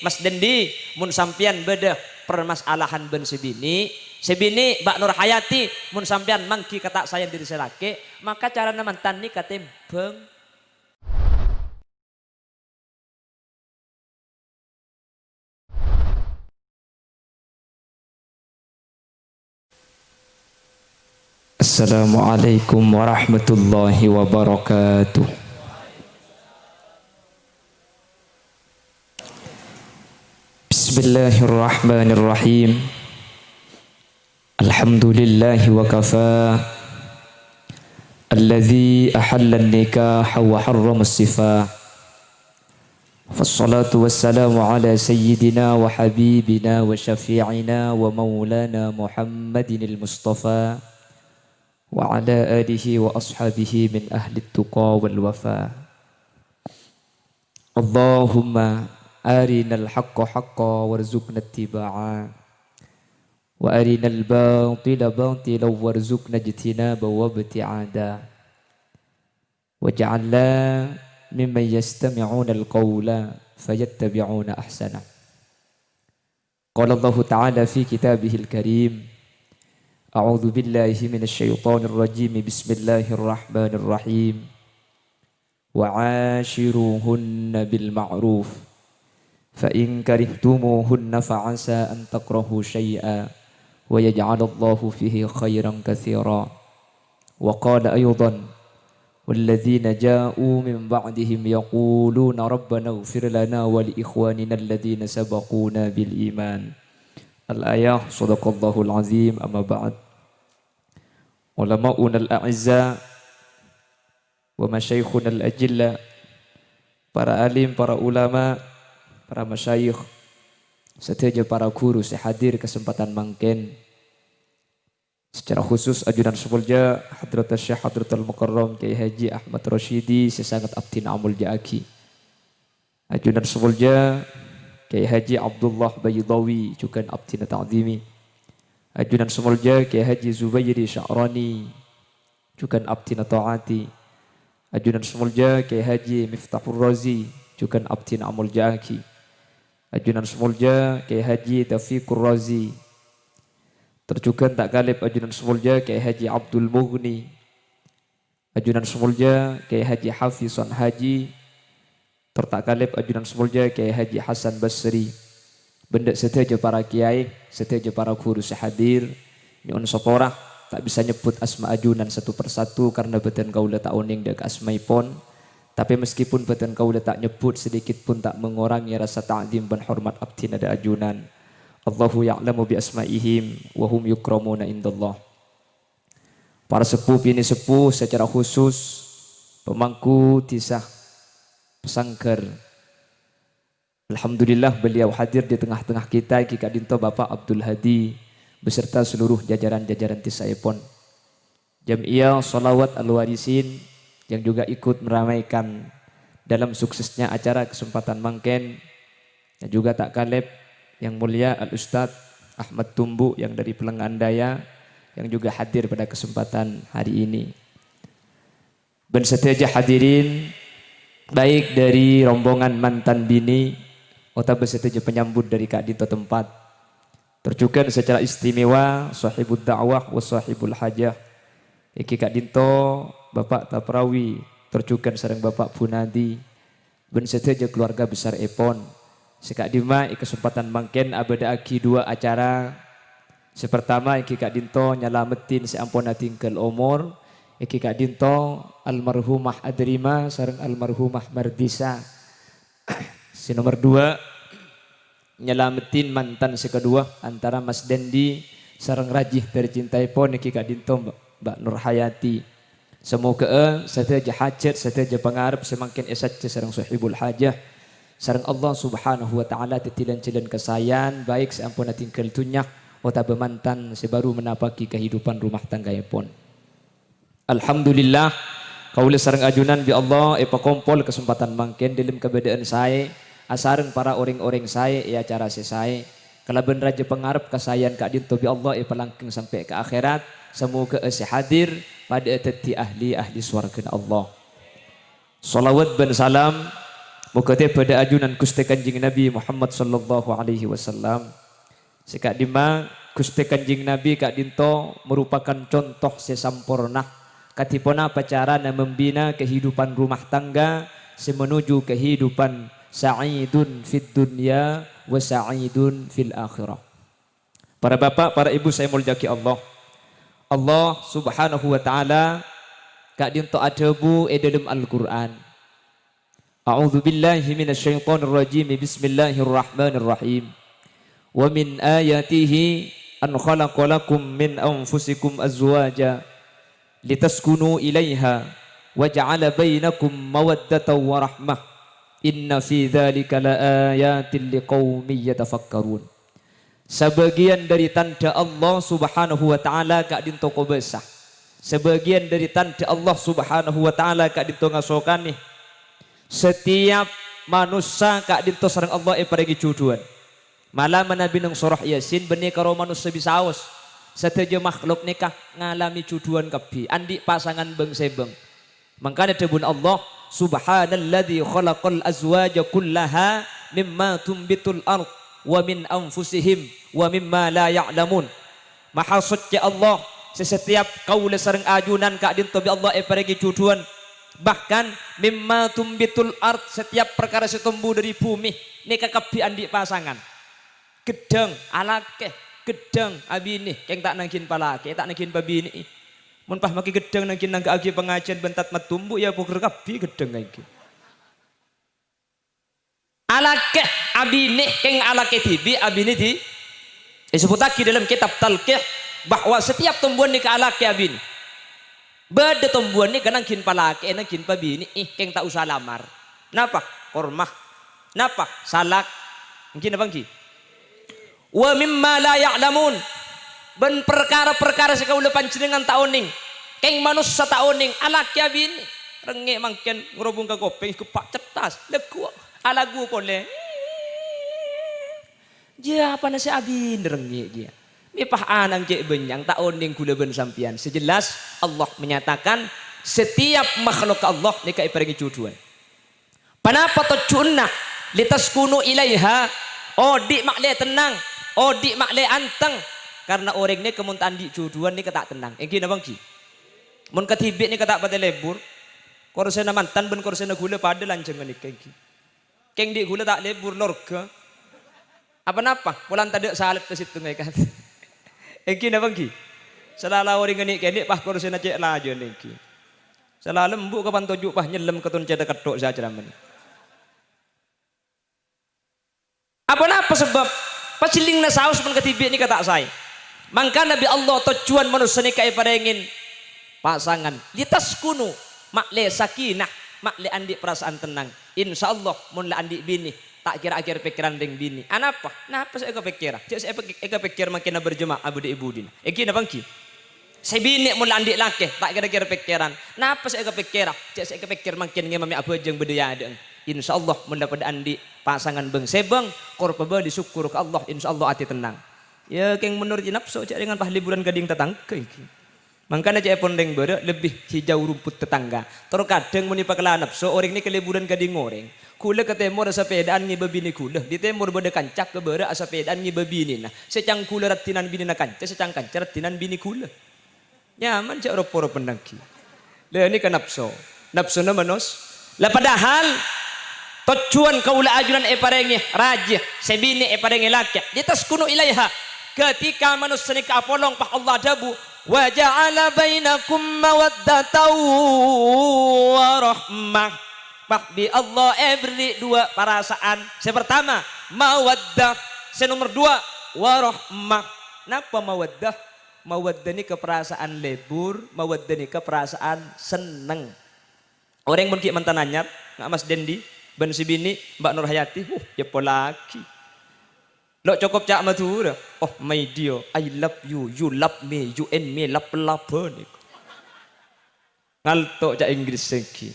Mas Dendi mun sampean bedah permasalahan ben sebini Mbak Nur Hayati mun sampean mangki kata saya diri selake maka cara mantan ni kate beng. Assalamualaikum warahmatullahi wabarakatuh. Bismillahirrahmanirrahim. Alhamdulillahi wa kafa. Alladzi ahalla an-nikaha wa harrama as-sifah. Fassalatu wassalamu ala sayyidina wa habibina wa syafi'ina wa maulana Muhammadin al-Mustafa wa ala alihi wa ashabihi min ahli tuqa wal wafa. Allahumma arinal haqqa haqqa warzuqna ittiba'a wa arinal batila batila warzuqna ijtinaba wa ibti'ada waj'alna mimman yastami'una al-qawla fayattabi'una ahsana. Qala Allah ta'ala fi kitabihil karim, a'udzu billahi minasyaitonir rajim, bismillahirrahmanirrahim, wa 'ashiruhunna bil ma'ruf fa in karihtumuhunna fa 'asa an takrahu syai'an wa yaj'alallahu fihi khairan katsira. Wa qala aydan walladzina ja'u min ba'dihim yaquluna rabbana ighfir lana wa li ikhwanina alladhina sabaquna bil iman. Al-ayah. Shadaqallahul azim. Amma ba'd. Ulama'una al-a'izza wa masyayikhuna al-ajilla, para alim, para ulama, para masyayikh, serta para guru sehadir kesempatan mangken. Secara khusus ajudan sebelja Hadratul Syekh Hadratul Mukarram Kiai Haji Ahmad Rasyidi sesangat abdin amul jaaki. Ajudan sebelja Kiai Haji Abdullah Baydawi juga abdin ta'zimi. Ajudan sebelja Kiai Haji Zubairi Sya'rani juga abdin ta'ati. Ajudan sebelja Kiai Haji Miftahur Razi juga abdin amul jaaki. Ajudan sebelja Kiai Haji Taufiqur Razi. Terjugan tak galib ajudan semulja Kiai Haji Abdul Mughni. Ajudan semulja Kiai Haji Hafizan Haji. Tertak galib ajudan semulja Kiai Haji Hasan Basri. Benda seteja para kiai, seteja para guru sehadir. Nyuun soporah tak bisa nyebut asma ajunan satu persatu karena beten kaula tak uning dek asmaipun. Tapi meskipun beten kaula tak nyebut sedikit pun tak mengurangi rasa ta'zim dan hormat abdin ada ajunan. Allahu ya'lamu bi asma'ihim wa hum yukramuna indallah. Para sepuh ini sepuh secara khusus pemangku tisah pesangker. Alhamdulillah beliau hadir di tengah-tengah kita Ki Kadinto Bapak Abdul Hadi beserta seluruh jajaran-jajaran tisah epon. Jam'iyah Sholawat Al-Warisin yang juga ikut meramaikan dalam suksesnya acara kesempatan mangken, dan juga tak kaleb yang mulia Al-Ustadz Ahmad Tumbu yang dari Pelengandaya yang juga hadir pada kesempatan hari ini. Dan seteja hadirin baik dari rombongan mantan bini atau beseteja penyambut dari Kak Dito tempat. Terjukan secara istimewa sahibud da'wah wa sahibul hajah. Iki Kak Dito, Bapak Taprawi, terjukan sareng Bapak Bunadi. Ben seteja keluarga besar Epon. Sekak Dima kesempatan mangken abada aki dua acara. Sepertama iki Kak Dinto nyalametin seampuna tinggal umur. Iki Kak Dinto almarhumah Adrima sareng almarhumah Mardisa. Si nomor dua nyalametin mantan sekedua antara Mas Dendi sareng Rajih tercintai pon iki Kak Dinto Mbak Nur Hayati. Semoga seteja hajat seteja pangarep semakin esat sareng sahibul hajah. Sareng Allah subhanahu wa ta'ala tetilan-tilan kesayan baik seampuna tinggal tunyak ota bemantan sebaru menapaki kehidupan rumah tangga pun. Alhamdulillah kaula sareng ajunan bi Allah epa kompol kesempatan mangken dalam keberadaan saya asareng para orang-orang saya acara saya kalaban raja pengarep kesayan Kak Dinto bi Allah epa langkeng sampai ke akhirat. Semoga hadir pada teti ahli swarga Allah. Salawat dan salam Muka te pada ajunan Gusti Kanjeng Nabi Muhammad sallallahu alaihi wasallam. Sekak dima Gusti Kanjeng Nabi kak dinto merupakan contoh sesampurna katipona pacarana membina kehidupan rumah tangga semenuju kehidupan sa'idun fid dunya wa sa'idun fil akhirah. Para bapak, para ibu saya mulyaki Allah. Allah Subhanahu wa taala kak dinto adabu dalam Al-Qur'an. A'udzu billahi minasyaitonir rajim. Bismillahirrahmanirrahim. Wa min ayatihi an khalaqalakum min anfusikum azwaja litaskunu ilaiha wa ja'ala bainakum mawaddatan wa rahmah inna fi dzalika laayatin liqaumin yatafakkarun. Sebagian dari tanda Allah Subhanahu wa taala kak dinto besah. Sebagian dari tanda Allah Subhanahu wa taala kak dinto ngasokane. Setiap manusia kak dinto sareng Allah paringi cuduan. Malah Nabi nang surah Yasin benih karo manusia bisa aus. Setuju makhluk nikah ngalami cuduan kabi. Andi pasangan beng sebeng. Makanya debun Allah subhanalladzi khalaqal azwaja kullaha mimma tumbitul ard wa min anfusihim wa mimma la ya'lamun. Maha suci Allah setiap kaula sareng ajunan kak dinto bi Allah paringi cuduan. Bahkan mimma tumbitul ard setiap perkara setumbuh dari bumi nikah kabi andi pasangan. Gedeng alake gedeng abini keng tak nangkin palake tak nangkin babini mun pah maki gedeng nangkin nangga agi pengajian bentat matumbu ya puker kabi gedeng lagi alake abini keng alake tibi abini di disebut lagi dalam kitab talqih bahwa setiap tumbuhan ni ke alake abini beda tumbuhan ni nangkin palake nangkin babini keng tak usah lamar napa kormah napa salak mungkin apa ki wa mimma la ya'lamun ben perkara-perkara sekaula panjenengan taoning keng manusia taoning alak ya bini rengek mangken ngrobong ka kopeng kepak cetas legu alagu pole dia apa nasi abin rengek dia mi pah anang cek benyang taoning kula ben sampian sejelas Allah menyatakan setiap makhluk Allah nika iparingi cuduan panapa tujuanna litaskunu ilaiha di makle tenang di makle anteng karena orang ni kemun tandi cuduan ni ketak tenang engki na bangki mun katibik ni ketak pate lebur korsena mantan ben korsena gula pada lancengan ni kengki keng di gula tak lebur lorga apa napa pulang tadi salat ke situ ngai kat engki na bangki selala orang ni kenik pah korsena cek lajo engki selala lembu kapan tojuk pah nyelem ketun ceda ketok saja ramani apa napa sebab paciling na saus pun ketibik ni kata saya. Mangka Nabi Allah tujuan manusia ni kaya pada ingin pasangan. Litas kuno makle sakinah, makle andi perasaan tenang. Insya Allah mun la andi bini tak kira akhir pikiran deng bini. Anapa? Napa saya kepikir? Cek saya kepikir makin berjemaah abu di ibu din. Eki na bangki. Saya bini mun la andi laki tak kira pikiran. Napa saya kepikir? Cek saya kepikir makin ngemami abu jeng bedaya deng. Insya Allah mendapat andi pasangan beng sebeng korpaba disyukur ke Allah insya Allah hati tenang ya keng menurut nafsu cak dengan pah liburan gading tetangga iki makanya cak pondeng beda lebih hijau rumput tetangga terkadang muni pakala nafsu orang ini ke liburan gading goreng kula ke temur sepedaan ngi babini kula di temur beda kancak ke beda sepedaan ngi babini nah secang kula ratinan bini na kancak secang kancak ratinan bini kula nyaman cak roporo pendangki le ini kan nafsu na manos lah padahal tujuan kaula ajunan parengi raja sebini parengi laki ditaskunu ilaiha ketika manusia ni kapolong pah Allah dabu wa ja'ala bainakum mawaddatan wa rahmah pah di Allah beri dua perasaan pertama mawaddah nomor dua wa rahmah napa mawaddah mawaddah ni keperasaan lebur mawaddah ni keperasaan seneng orang mungkin mantan anyar nggak Mas Dendi ben si bini Mbak Nur Hayati ya polaki lo cukup cak madura oh my dear I love you love me you and me love ngalto cak Inggris sengki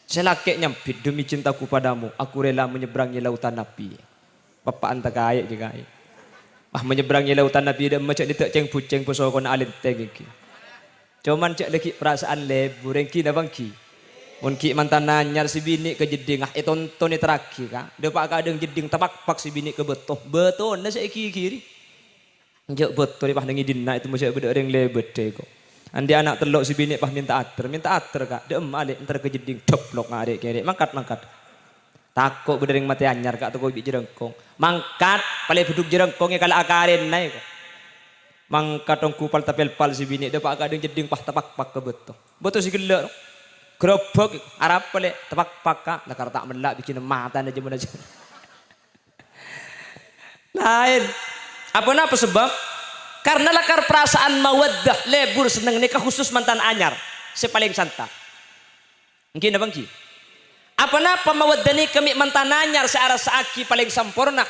selake nyampit demi cintaku padamu aku rela menyeberangi lautan api bapak anta kaya juga menyeberangi lautan api dan macam ditek ceng puceng pesokon alinteng iki cuman cak lagi perasaan lebur engki na bangki Mun ki mantan nanyar si bini ke jeding ah tonton ni terakhir ka. Depak kadang jeding tapak si bini ke beto. Beto na sa kiri. Njek beto di pah nengi dina itu mesti beda orang lebet ko. Andi anak telok si bini pah minta ater kak. Dem alik entar ke jeding deplok ngarek kere mangkat. Takut berdering mati anyar kak toko biji jerengkong. Mangkat paling beduk jerengkongnya kalau akarin naik. Mangkat tong kupal tapel-pal si bini depak kadang jeding pah tapak ke beto. Beto si gelak. Gerobok Arab paling tapak kak. Nakar tak melak bikin mata aja mana aja. Lain. Apa sebab? Karena lakar perasaan mawaddah lebur seneng nikah khusus mantan anyar. Si paling santa. Mungkin apa ki? Apa mawaddah ni kami mantan anyar searah saaki paling sempurna.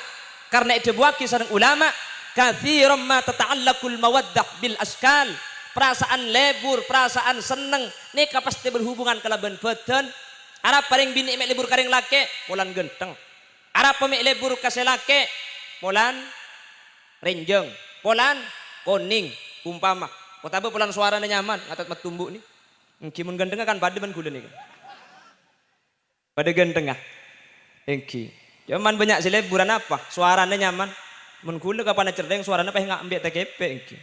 Karena itu buaki sareng ulama. Kathiran ma tata'allaqul mawaddah bil askal. Perasaan lebur, perasaan seneng nikah pasti berhubungan kelaban badan. Arab paling bini mek lebur karing lake, polan genteng. Arab pemik lebur kase lake, polan renjeng, polan koning, umpama. Kota polan suaranya nyaman, ngatat matumbuk ni. Kimun genteng kan pada man gula ni. Pada genteng ah. Engki. Cuman banyak si leburan apa? Suaranya nyaman. Mun gula kapan cerdeng suaranya pah ngak ambek tekepe engki.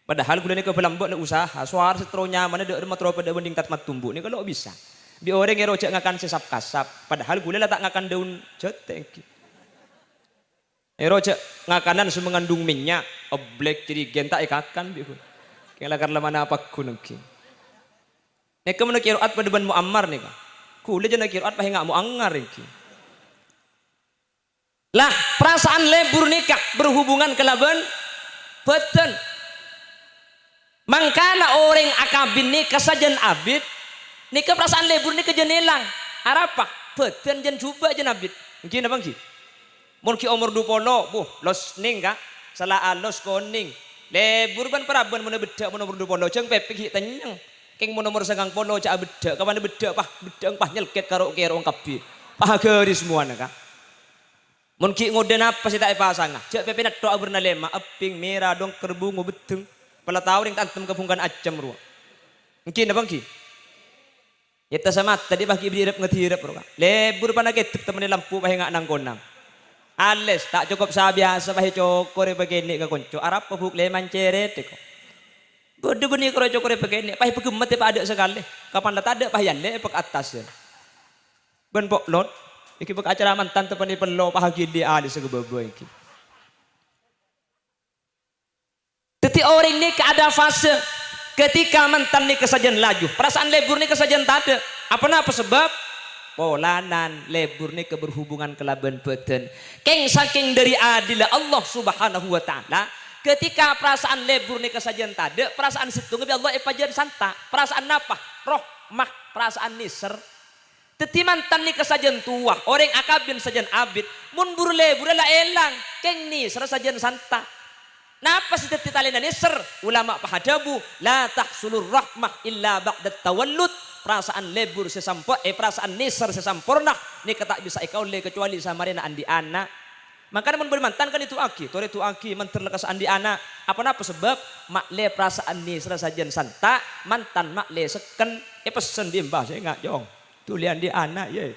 Padahal gula ni ke pelambok nak usaha, suara setro nyaman ada rumah tro pada bending tat matumbuk ni kalau bisa. Bi orang yang rojak ngakan sesap kasap, padahal gula letak ngakan daun jete engki. Rojak ngakanan semengandung minyak, oblek jadi gentak ikakan bi. Kela karla mana apa kunengki. Nek kemen kiroat pada ban muammar ni ka. Kula jana kiroat pah ngak muangar engki. Lah perasaan lebur nikah berhubungan kelaban badan. Mangkana orang akabin nikah sajan abid nikah perasaan lebur nikah jenelang. Arapa badan jen coba jen abid. Mungkin abang ki. Mun ki umur 20 buh los ning ka salah alos koning. Lebur ban paraban mun bedak mun umur 20 jeung pepik hi tenyeng. Keng mun umur 90 cak bedak kapan bedak pah nyelket karo kerong kabeh. Pah geri semua ka. Mun ki ngoden apa sih tak pasang cek pepe nak doa bernalema aping merah dong kerbungu beteng pala tahu ring tantem kebungkan acam ruang mungkin abang ki kita sama tadi bagi birep ngetirep ruang lebur panaket temen lampu pah ngak nang konam ales tak cukup sabiasa pah cokore begini ke konco arab pabuk leman ceret ko bodoh beni karo cokore begini pah pegemet pa ada sekali kapan lat ada pah yalle pak atas ben pok lot iki bek acara mantan tepani pelo pahagi di ali segebebo iki. Teti orang ni ada fase ketika mantan ni kesajian laju, perasaan lebur ni kesajian tak ada. Apa sebab? Polanan lebur ni keberhubungan kelaban badan. Keng saking dari adil Allah Subhanahu wa taala, ketika perasaan lebur ni kesajian tak ada, perasaan situ ngebi Allah epajan santa. Perasaan apa? Rohmah, perasaan nisr. Teti mantan ni kesajian tua, orang akabin sajian abid, mun burle burela elang, keng ni sajian santa. Napa sih teti talena nisr? Ulama pahadabu, la tahsulur rahmah illa ba'da tawallud. Perasaan lebur perasaan nisr sesampurna, ni ketak bisa ikau le kecuali sama rena andi anak. Makanya mun bermantan kan itu aki, tore itu aki menterlekas andi anak. Apa sebab makle perasaan nisr sajian santa, mantan makle seken, pesen bimbah saya enggak jong. Tulian di anak ya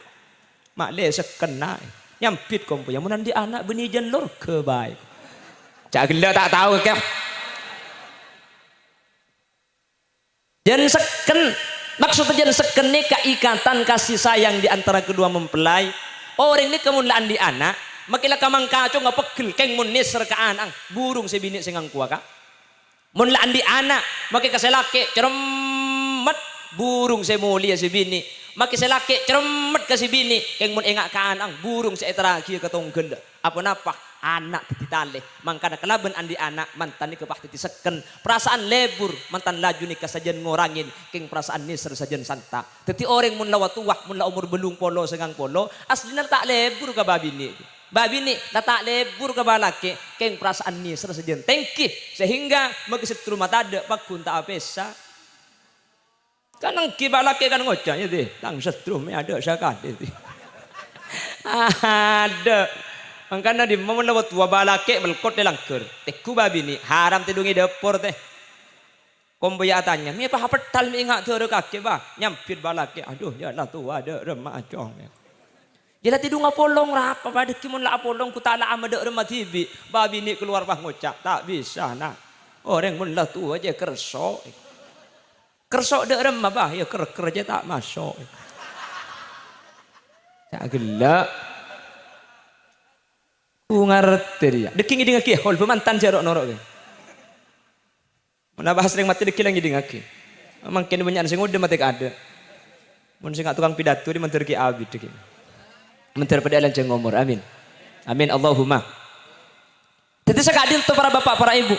mak le sekena nyampit kompo yang munan di anak beni jen lor ke baik cak gila tak tahu ke jen seken maksudnya jen seken ni keikatan kasih sayang di antara kedua mempelai orang ni kemulaan di anak makilah kamang kaco nggak pegel keng mun nisr ke anang burung sebini sengang kuah ka mun laan di anak makai kaselake ceremet burung semulia sebini maki selaki ceremet ke si bini keng mun engak ka anang burung seetra kieu katong genda apa anak tititale mangkana kelaban andi anak mantan ni kepah titi seken perasaan lebur mantan laju ni kasajen ngorangin keng perasaan nisr sajen santa teti orang mun lawa tuwah mun la umur belung polo sengang polo aslina tak lebur ka babi ni tak lebur ka balake keng perasaan nisr sajen tengki sehingga magi setru mata ada pakun tak apesa kanang kibalake kan ngocanya deh tang setrum ada sakade ada mangkana di momen lewat tua balake melkot delangker teku babi ni haram tidungi dapur teh Komboya tanya, "Mi apa petal mi ingat tu kaki bah?" Nyampit balake. Aduh, yalah tu ada remah acong. Jela tidur ngapolong rapa pada kimun la apolong ku tak la amade remah tibi. Babi ni keluar bah ngocak, tak bisa nak. Orang mun lah tu aja kerso. Kerso de remah bah, ya ker aja tak masuk. Tak gelak. Ku ngerti dia. Deking iding aki, hol pemantan jarok norok ke. Mana bahas sering mati dekil lagi dingaki. Mungkin banyak sing udah mati ada. Mun sing tukang pidato di menteri ki abid dekil. Menteri pedalan jeng ngomor. Amin. Amin Allahumma. Jadi sekadin tu para bapak, para ibu.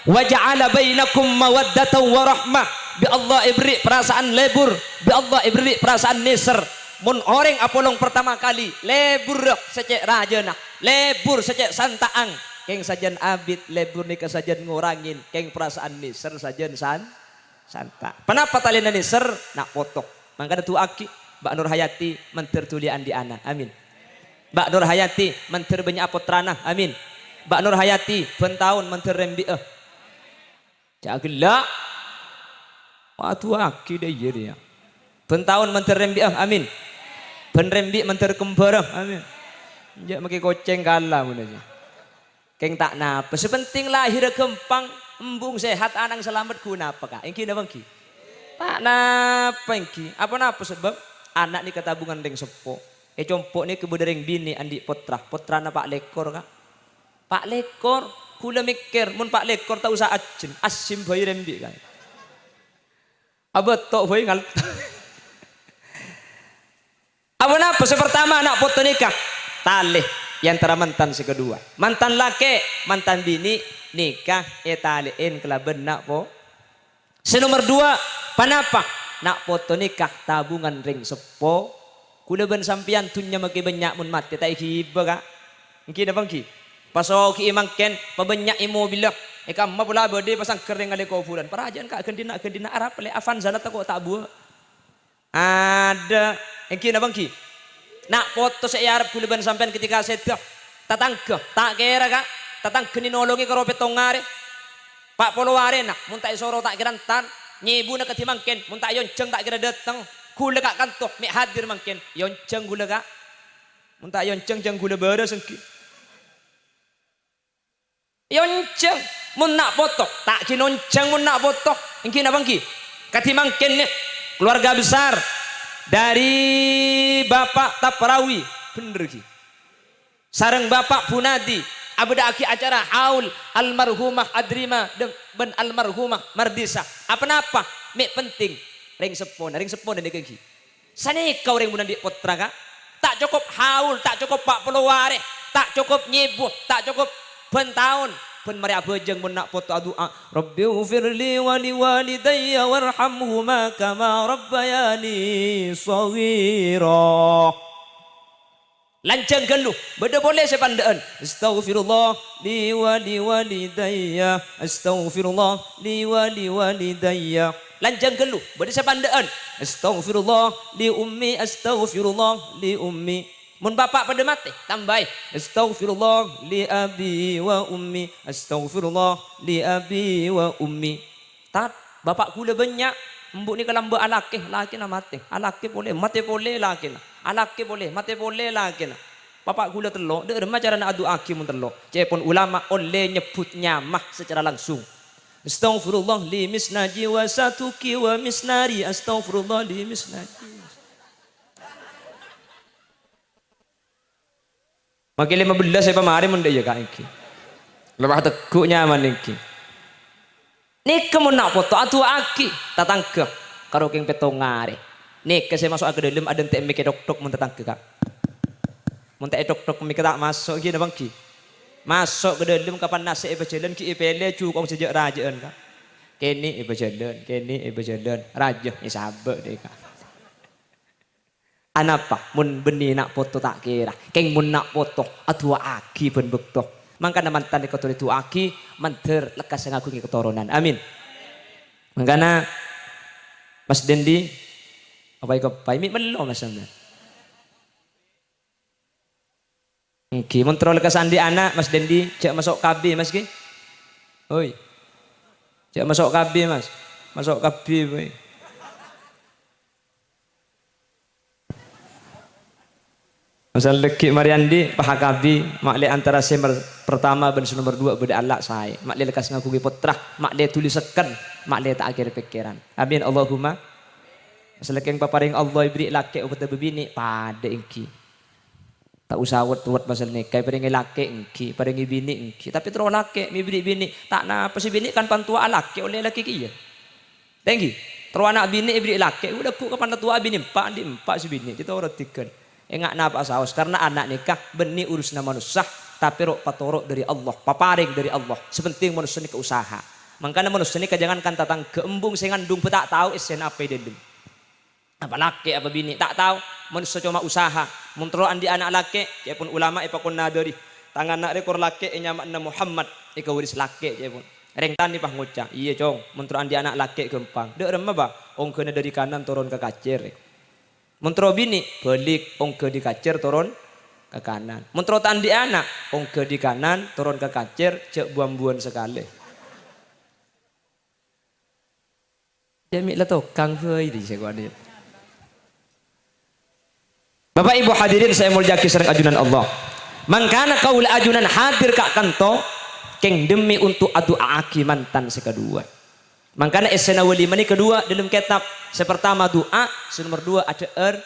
Wa ja'ala bainakum mawaddatan wa rahmah. Bi Allah ibri perasaan lebur, bi Allah ibri perasaan niser. Mun orang apolong pertama kali lebur secek rajana, lebur secek santaang. Keng sajan abid lebur ni kesajan ngurangin, keng perasaan niser sajan santa. Kenapa talina niser nak potok? Mangkana tu aki Mbak Nur Hayati mentertulian di anak. Amin. Mbak Nur Hayati menter banyak potrana. Amin. Mbak Nur Hayati pentahun menter rembi Jagela. Waktu aki dia. Pentahun menter rembi amin. Penrembi menter kembar. Amin. Jak makai koceng kalah mun aja. Keng tak napa, sepenting lahir gempang, embung sehat, anang selamat guna apa kak? Engki napa engki? Tak napa engki? Apa napa sebab anak ni ketabungan deng sepo. Compok ni kebudereng bini andi potrana Pak Lekor kak. Pak Lekor, kula mikir, mun Pak Lekor tak usah ajen, asim bayi rembi kak. Abah tok bayi ngal. Apa napa? Sepertama anak foto nikah, talih. Yang antara mantan si kedua, mantan laki, mantan bini nikah etaliin kelaben nak po. Senomor dua, panapa nak foto nikah tabungan ring sepo. Kulaban sampian tunya maki banyak mun mati tak hiba kak. Mungkin apa mungkin? Pasoki imangken pabanyak imobil. Ikam ma pula bode pasang kering kali kau bulan. Parajan kak kendina Arab le afan zalat tak tak buat. Ada mungkin apa mungkin? Nak foto saya Arab kulaban sampean ketika saya tatangke tak kira kak tatangke ni nolongi karo petongare Pak Poloware nak muntai soro tak kira tan nyibu nak ketimangken muntai yonceng tak kira datang kula kak kantok mek hadir mangken yonceng kula kak muntai yonceng jeng kula beres engki yonceng mun nak foto tak kinonceng mun nak foto engki napa engki katimangken nih keluarga besar dari Bapak Taprawi bener ki sareng Bapak Punadi abda aki acara haul almarhumah Adrima ben almarhumah Mardisa apa mek penting ring sepon ini ki sane kau ring bunan di potra ka tak cukup haul tak cukup Pak Peloware tak cukup nyibuh tak cukup ben tahun ben mari abejeng mun nak foto doa Rabbighfirli wa liwalidayya warhamhuma kama rabbayani shaghira. Lancang geluh beda boleh saya pandaan astaghfirullah li wa liwalidayya astaghfirullah li wa liwalidayya. Lancang geluh beda saya pandaan astaghfirullah li ummi. Mun bapak pada mati tambah astaghfirullah li abi wa ummi astaghfirullah li abi wa ummi. Tat bapak kula banyak embuk ni kalau mbak alakih laki na mati alakih boleh mati boleh laki na alakih boleh mati boleh laki na bapak kula telok dek remah cara nak adu aki mun telok cepon ulama oleh nyebut nyamah secara langsung astaghfirullah li misnaji wa satuki wa misnari astaghfirullah li misnaji. Makin 15 saya pemari mun ya kak iki. Lepas teguk nyaman iki. Nik mun nak foto atu aki tatangke karo king petongare. Nik saya masuk ke dalam ada entek mike dok mun tatangke kak. Mun tak dok mike tak masuk iki bang ki. Masuk ke dalam kapan nasi berjalan ki ipele cukong sejak rajaan kak. Kene berjalan raja ni sahabat deh kak. Anapa mun beni nak foto tak kira keng mun nak foto atua aki ben bekto mangkana mantan di kotor itu aki manter lekas ngaku ke keturunan amin mangkana Mas Dendi apa iko paimi melo Mas Dendi iki mun tro lekas andi anak Mas Dendi cek masuk KB Mas ki oi cek masuk KB Mas masuk kabi boy. Masal leki Mariandi pahakabi makle antara semer pertama ben nomor 2 beda alak saya makle lekas ngaku putra makle tulisakan makle tak akhir pikiran amin Allahumma masal leki yang paparing Allah ibri laki ubet bebini pada engki tak usah wet masal nikah paringi laki engki paringi bini engki tapi terus laki mi bini tak napa si bini kan pantua laki oleh laki kieu tengki terus anak bini ibri laki udah ku kapan tua bini empat si bini kita ora tiken enggak napa saus karena anak nikah benih urusna manusia tapi rok patorok dari Allah paparing dari Allah sepenting manusia ini keusaha makanya manusia ini jangan kan tatang keembung sing ngandung tak tahu isen apa dedem apa laki apa bini tak tahu manusia cuma usaha muntro andi anak laki ya pun ulama ipakun nadori tangan nak rekor laki nyamakna Muhammad ika waris laki ya pun reng tani pah ngucap iya cong muntro andi anak laki gempang dek remah ba ongkena dari kanan turun ke kacir Mentro bini balik ongke di kacir turun ke kanan. Mentro tandi anak ongke di kanan turun ke kacir cek buam-buan sekali. Jami lah kang fei di sekolah. Bapak Ibu hadirin saya mulyaki sareng ajunan Allah. Mangkana kaul ajunan hadir kak kanto keng demi untuk adu aki mantan sekedua. Makanya esena walima ini kedua dalam kitab sepertama doa, nomor 2 ada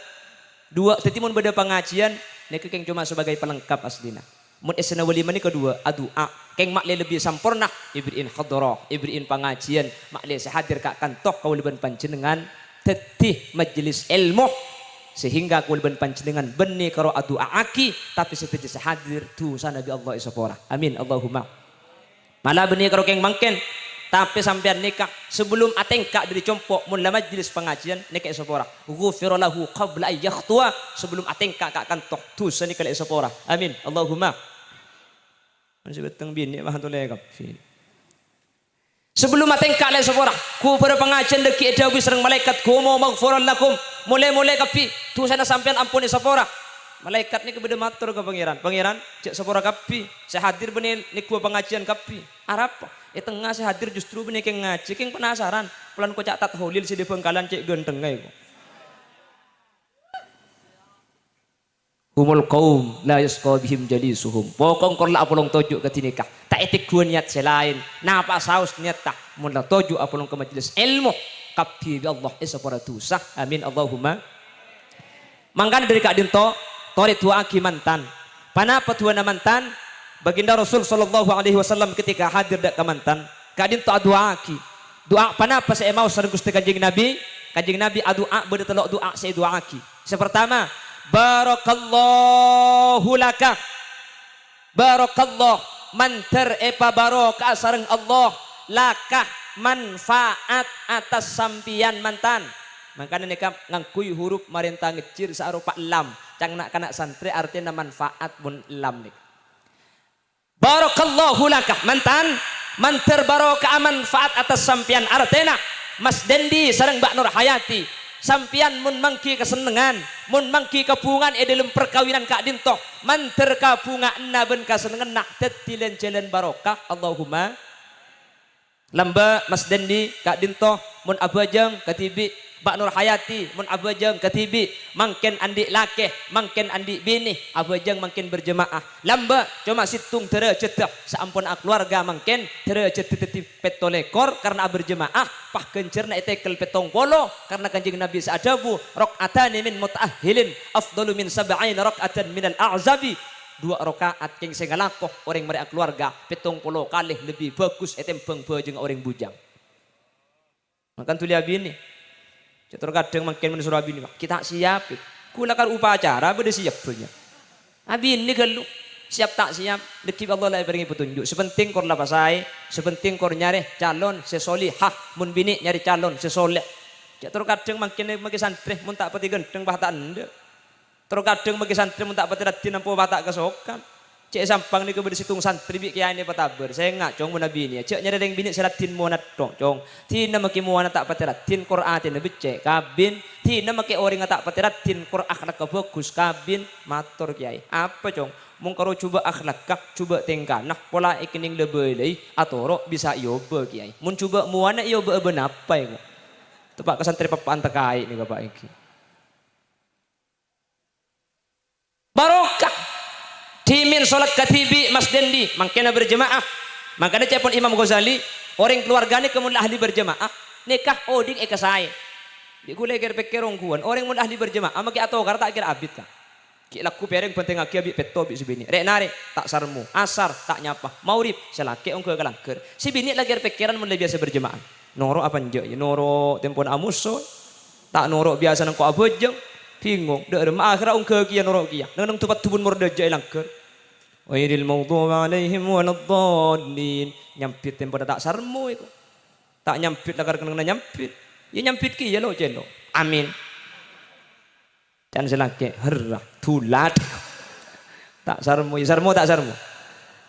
dua tetimun beda pengajian nek keng cuma sebagai pelengkap aslina. Mun esena walima ini kedua doa keng makle lebih sempurna ibriin hadrah, ibriin pengajian makle sehadir kak kantoh kauliban panjenengan tetih majelis ilmu sehingga kauliban panjenengan benih karo doa aki tapi setelah sehadir tu sana Nabi Allah isapora. Amin Allahumma. Malah benih karo keng mangken tapi sampean nikah sebelum atengka dari compok mula majlis pengajian nikah esopora ghufira lahu qabla yakhtua sebelum atengka kak kantoh dosa nikah esopora amin Allahumma masih beteng bini mah tole kapi sebelum atengka esopora ku pada pengajian deki edawi sareng malaikat ku mau maghfuran lakum mulai kapi dosa sampean ampun esopora malaikat ni kepada matur ke pangeran cek sepora kapi saya hadir benih niku pengajian kapi arap tengah saya hadir justru benih keng ngaji keng penasaran pelan kocak tat holil si di Bengkalan cek genteng iku humul qaum la yasqa bihim jalisuhum pokong korla apolong tojuk ke tinikah tak etik gua niat selain napa saus niat tak mun la tojuk apolong ke majelis ilmu kapi bi Allah isapora dosa amin Allahumma mangkan dari Kak Dinto tori tua aki mantan panapa tua na mantan baginda Rasul sallallahu alaihi wasallam ketika hadir dak ke mantan kadin to doa aki doa panapa saya mau sareng Gusti Kanjeng Nabi doa beudeut telok doa saya doa aki sepertama barakallahu laka barakallah manter epa barokah sareng Allah laka manfaat atas sampian mantan makanya nikah ngangkui huruf marintah ngecir sarupa lam cang nak kana santri artinya manfaat mun lam nik barakallahu laka mantan manter barokah manfaat atas sampian artinya Mas Dendi sareng Mbak Nur Hayati sampian mun mangki kesenengan mun mangki kabungan dalam perkawinan Kak Dinto manter kabungan ben kasenengan nak tetilen jalan barokah Allahumma lamba Mas Dendi Kak Dinto mun abajang katibi Mbak Nur Hayati mun abajang katibi mangken andi lakeh mangken andi bini abajang mangken berjemaah lamba cuma situng tere cetek saampun keluarga mangken tere cetek petolekor karena berjemaah pah kencerna etekel petong polo karena Kanjeng Nabi sadabu rakaatan min mutaahhilin afdalu min sab'in rakaatan minal a'zabi 2 rakaat keng sengalakoh orang mereka keluarga petong polo kalih lebih bagus etembang bajeng orang bujang makan tulia bini cetor kadang makin menurut abini kita siap kulakan upacara beda siap punya abini kalau siap tak siap dekib Allah lah beri petunjuk sepenting kor lapasai sepenting kor nyari calon sesolihah mun bini nyari calon sesoleh cetor kadang makin santri mun tak peti gendeng bah tak ende terus kadang makin santri mun tak peti radin nampu bah tak kesokan cek sampang ni kepada situng santri bi kiai ni pataber saya ngak cong mun bini cek nyari deng bini seratin muanat dong cong tina maki muanat tak pati ratin Qur'an tina becek kabin tina maki orang tak pati ratin Qur'an akhlak bagus kabin matur kiai apa cong mung karo coba akhlak kak coba tengkanah pola ikining lebelai atau bisa yoba kiai mun coba muana yoba benapa ya tepak kesantri papaan tekai nih bapak iki barokah dimin sholat katibi mas dendi makanya berjemaah makanya cepon Imam Ghazali orang keluarganya kemudian ahli berjemaah nikah oding saya di kule ger pekerong kuan orang mun ahli berjemaah maki atau kar tak kira abid ka ki laku pereng penting aki abi petto bi sibini rek nare tak sarmu asar tak nyapa maurib selake ongko galangker si bini lagi pikiran mun biasa berjemaah noro apa nje ya noro tempon amuso tak noro biasa nang ko abojeng bingung deur ma akhira ongko kiya noro kiya nang tupat tubun mordeja ilangker wairil maghdubi alaihim waladdallin nyampit tempon tak sarmu iku tak nyampit lagar kena nyampit ya nyampit ki ya lo celo amin dan selake herah tulat tak sarmu ya sarmu tak sarmu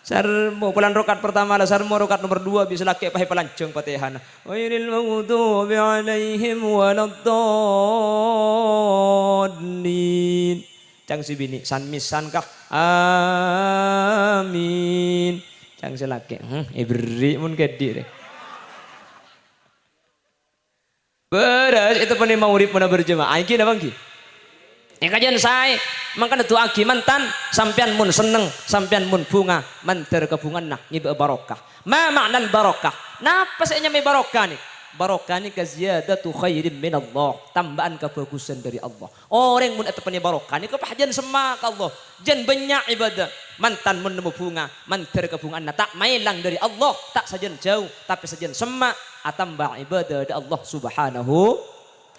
sarmu pulang rokat pertama lah sarmu rokat nomor 2 bisa lake pahe pelancong Fatihah wairil maghdubi alaihim waladdallin cang si bini san misan kah amin cang selake ibri mun kedi deh beres itu pun mau urip mana berjemaah iki na bangki yang kajian saya makanya doa agi mantan sampean mun seneng sampean mun bunga manter kebungan nah ngibe barokah ma maknal barokah napa saya nyame barokah nih barokah nih kaziyadatu khairin min Allah tambahan kebagusan dari Allah orang mun itu pun barokah nih kepahajan semak Allah jan banyak ibadah mantan mun nemu bunga manter kebungan nah tak mailang dari Allah tak sajan jauh tapi sajan semak atambah ibadah dari Allah subhanahu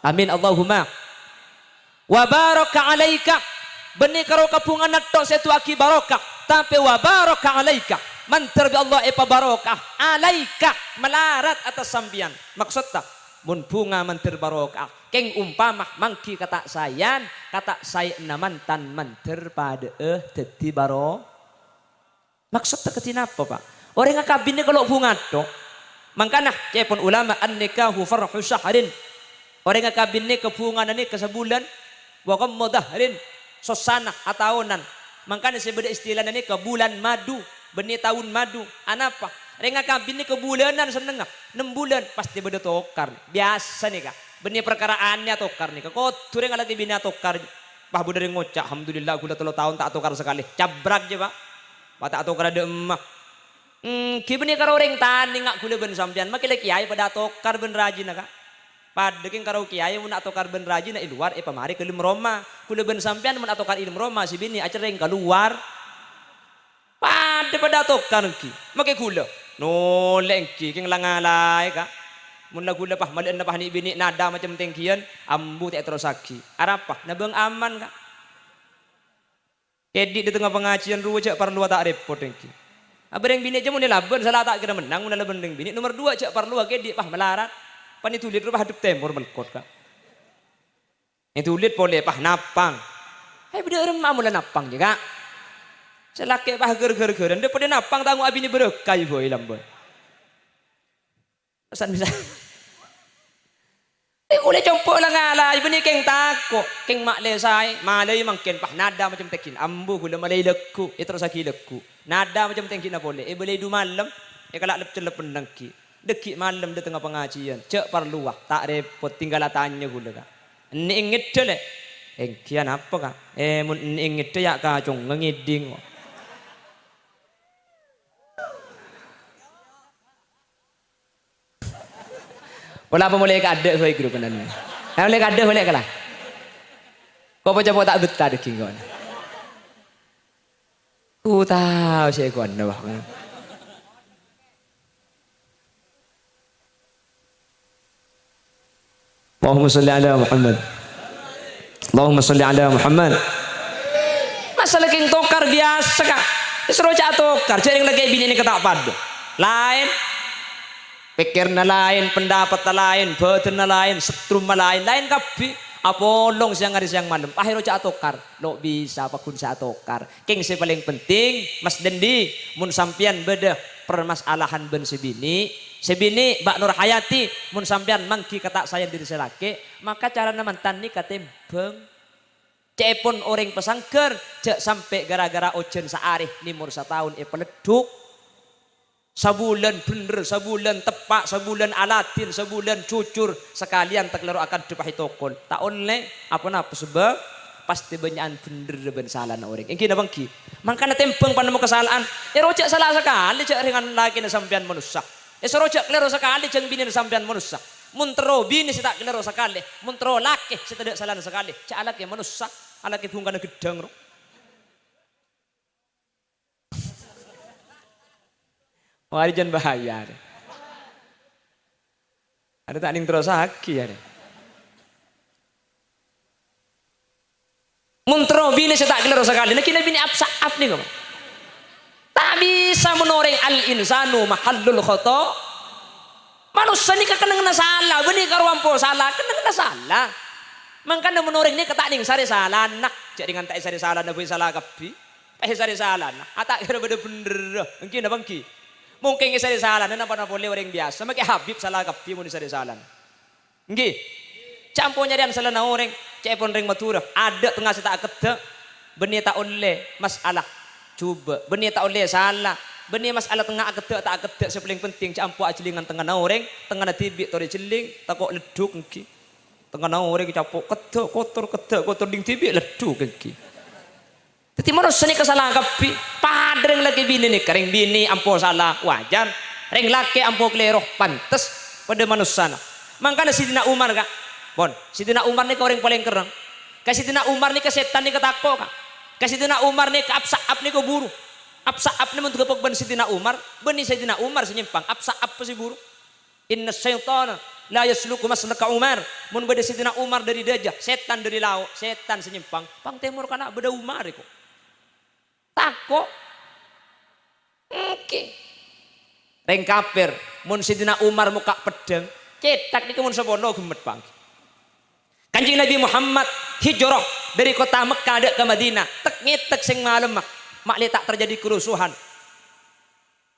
amin Allahumma wa baraka alaika benih karo kabungan nato setu aki barokah tapi wa baraka alaika mantar bi Allah epa barokah alaika melarat atas sambian maksud tak mun bunga mantar barokah keng umpamah mangki kata sayan kata saya mantan mantar pada teti baro maksud tak ketina apa pak orang ngakabinnya kalau bunga to makanya cepon ulama an nikahu farhu syahrin orang ngakabinnya kebungan ini kesebulan wa qammadahrin sosana atahunan makanya sebeda istilah ini ke bulan madu benih tahun madu anapa orang ngakabinnya ke bulanan seneng 6 bulan pasti beda tokar biasa nih kak benih perkaraannya tokar nih kak kotor yang lagi bina tokar pah budari ngocak alhamdulillah gula 3 tahun tak tokar sekali cabrak je pak tak tokar ada emak kibeni karo orang tani ngak gula ben sampean makile kiai pada tokar ben rajin kak pada king karo kiai mun atokar ben rajin na luar pamari ke ilmu Roma gula ben sampean mun atokar ilmu Roma si bini acereng keluar pada tokar ki make gula no lengki king langalai kak mun la gula pah malen na pah ni bini nada macam tengkian ambu tak terus saki arapa nabeng aman kak edit di tengah pengajian ruwajak perlu tak repot tengki abareng bini aja mun laban salah tak kira menang mun laban deng bini nomor 2 cak perlu ke di pah melarat pan itu lihat rumah hadap temur melkot kak itu lihat boleh pah napang hai beda orang mula napang juga selake pah ger-ger-geran dia pada napang tanggung abini berkah boy lambon pesan bisa boleh compok lah ngala ibu ni keng tako keng mak lesai malay mangken pah nada macam tekin ambu gula malay lekku terus aki lekku nada macam tekin na boleh boleh du malam kalak lep celep pendengki deki malam di tengah pengajian cek perlu tak repot tinggal tanya gula kak ini ingit deh kian apa kak mun ingit ya kacung ngiding wala apa mulai kada so grup nan mulai kada boleh kalah kau coba tak betah deki kon ku tahu saya kon bah Allahumma salli ala Muhammad Allahumma salli ala Muhammad masalah king tokar biasa kak seru cak tokar jadi lagi bini ini ketak padu lain pikirna lain pendapat lain batin lain setrum lain kabeh apolong siang hari siang malam pahiro cak tokar lo bisa pakun cak tokar king si paling penting Mas Dendi mun sampian beda permasalahan ben sebini Mbak Nur Hayati mun sampean mangki kata saya diri selake maka cara mantan ni katembeng Cepon orang pesangker, cek sampai gara-gara ojen saarih limur setahun peleduk. Sebulan bener, sebulan tepak, sebulan alatin, sebulan cucur, sekalian tak lero akan depahi tokol. Tak oleh apa-apa sebab pasti banyakan bener ben salah na orang. Engki na bangki. Mangkana tempeng panemu kesalahan. Rojak salah sekali cek ringan lagi na sampean manusia. Serojak klero sekali cek bini na sampean manusia. Muntro bini si tak klero sekali, muntro laki si tidak salah sekali. Cek alak ya manusia, alak ya bungkana gedang ro. Wah, jangan bahaya. Ada tak ning terus haki ya. Muntro bini setak gelero sekali. Nah kini bini absaaf nih kamu. Tak bisa menoreng al insanu mahallul khoto. Manusia ni kena salah. Bini karuampo salah. Kena salah. Mangkana menoreng ni ketak ning sari salah nak. Jadi dengan tak sari salah nak salah kapi. Sari salah nak. Atak kira bener. Mungkin na bangki. Mungkin isa di salan na apa boleh orang biasa maki Habib salah kapi mo ni sa di salan nggih campo nya dian salah na orang cepon ring matura ada tengah sita akeda benih tak oleh masalah coba benih tak oleh salah benih masalah tengah akeda tak akeda sepaling penting campo ajelingan tengah na orang tengah na tibik tori jeling takok leduk nggih tengah na orang campo keda kotor ding tibik leduk nggih. Jadi manusia ni kesalahan kapi, padreng lagi bini ni, kering bini ampo salah wajar, reng laki ampo klero pantes pada manusia. Makanya Sidina Umar kak, bon, Sidina Umar ni orang paling kereng, kasih Sidina Umar ni ke setan ni ketako kak, kasih Sidina Umar ni ke absaap ni ke buru, absaap ni untuk kepok ben Sidina Umar, beni Sidina Umar senyimpang, absaap si buru, inna syaitana la yasluku maslaka Umar, mun beda Sidina Umar dari dajah, setan dari laut, setan senyimpang, pang temur kana beda Umar iko. Tako oke reng kafir mun Sidina Umar muka pedang cetak niku mun sabono gemet bang Kanjeng Nabi Muhammad hijrah dari kota Mekah ke Madinah tek ngetek sing malem mak tak terjadi kerusuhan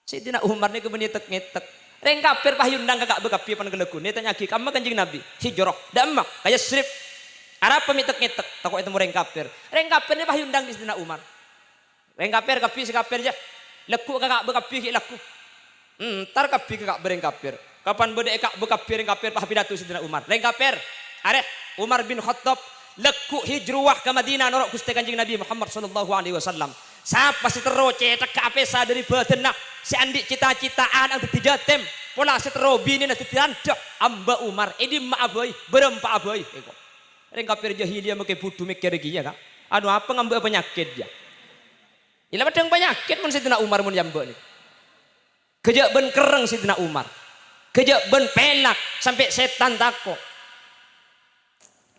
Sidina Umar niku beuni tek ngetek reng kafir pahyundang kakak bekapi pan gelegu ne tanya ki kamma Kanjeng Nabi hijrah da emak kaya strip arab pemitek ngetek takok itu reng kafir ni pahyundang di Sidina Umar reng kafir kapi si kafir aja leku kakak bekapi ki leku tar kapi kakak bereng kafir kapan bede kak bekapi reng kafir pah pidato Sidina Umar reng kafir are Umar bin Khattab leku hijruah ke Madinah norok Gusti Kanjeng Nabi Muhammad sallallahu alaihi wasallam siapa si tero cetak ke apesa dari badenak si andik cita-citaan ang tijatem pola si tero bini na titiranda amba Umar edi ma aboy berempa aboy eko reng kafir jahiliyah make budu mikir iki ya kak anu apa ngambil penyakit dia ila padang penyakit mun Sidina Umar mun jambe ni. Kejak ben kereng Sidina Umar. Kejak ben pelak sampai setan takok.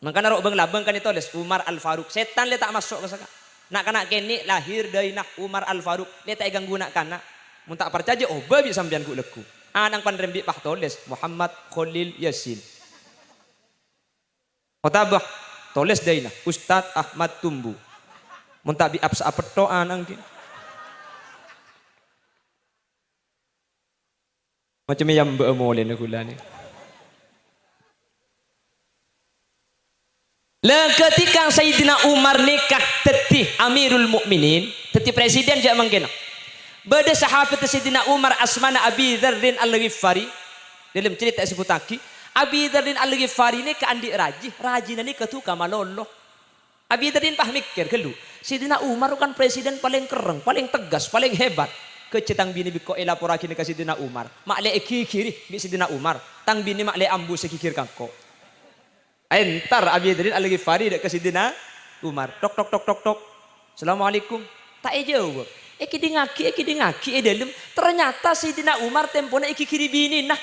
Makana rok bang labang kan itu les Umar Al Faruq. Setan le tak masuk ke saka. Nak kana kene lahir dari nak Umar Al Faruq. Le tak ganggu nak kana. Mun tak percaya oh babi sampean ku leku. Anang pan rembi pah toles Muhammad Khalil Yasin. Otabah toles daina Ustaz Ahmad Tumbu. Muntak bi apsa apetoan angkin. Macam yang mbak mole nak gula ni. Lah ketika Sayyidina Umar nikah teti Amirul Mukminin, teti presiden jak mangkena. Bada sahabat Sayyidina Umar asmana Abi Dzarrin Al-Ghifari dalam cerita sebut aki Abi Dzarrin Al-Ghifari ni ke andik rajina ni ketuka malolo. Abi Dzarrin pah mikir kelu. Sidina Umar kan presiden paling kereng, paling tegas, paling hebat. Kecetang bini biko elaporaki ke Sidina Umar. Mak le kiri bi Sidina Umar. Tang bini mak le ambu sekikir kangko. Entar Abi Dzarrin Al-Ghifari dek ke Sidina Umar. Tok. Assalamualaikum. Tak jawab. Eki ngaki dalam. Ternyata Sidina Umar tempona iki kiri bini nah.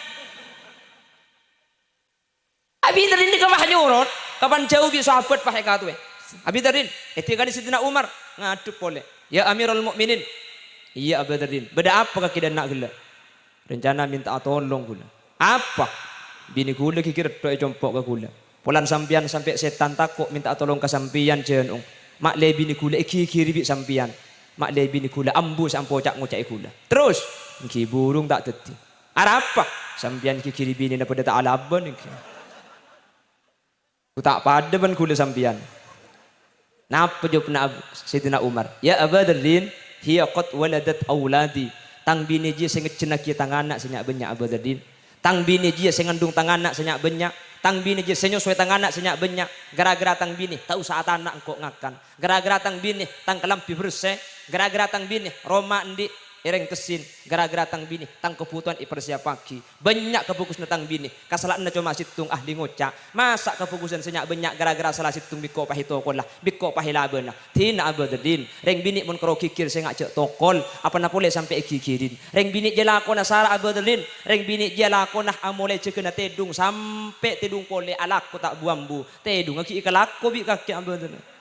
Abi Dzarrin ini kemah nyurut. Kapan jauh bi sahabat pakai katwe. Abi Dzarrin, etika di Sidina Umar ngaduk boleh. Ya Amirul Mukminin. Iya Abi Dzarrin. Beda apa kaki dan nak gula? Rencana minta tolong gula. Apa? Bini gula kikir doa jompok ke gula. Pulan sampian sampai setan takut minta tolong ke sampian jenung. Mak le bini gula kikir bi sampian. Mak le bini gula ambu sampo cak ngocak gula. Terus ki burung tak teti. Apa? Sampian kikir bini na pada tak alaban iki. Ku tak pada ban gula sampian. Napa jawabna Sayyidina Umar? Ya Aba Dardin, hiya qad waladat auladi. Tang bini dia sing ngejenak kieu tang anak senyak benyak Aba Dardin. Tang bini dia sing ngandung tang anak senyak benyak. Tang bini dia sing nyusuai tang anak senyak benyak. Gara-gara tang bini tak usah anak engko ngakan. Gara-gara tang bini tang kelampi bersih. Gara-gara tang bini Roma endi ireng kesin, gara-gara tang bini tang kebutuhan ipersiapaki banyak kefokusan tang bini kasalahan cuma situng ahli ngocak masa kefokusan senyak banyak gara-gara salah situng biko pahitokol lah biko pahilabena tina abadadin reng bini mun karo kikir saya ngajak tokol apa na boleh sampai kikirin reng bini jelako na sara abadadin reng bini jelako nah amole cekena tedung sampai tedung pole alako tak buambu tedung aki ikalako bi kaki abadadin.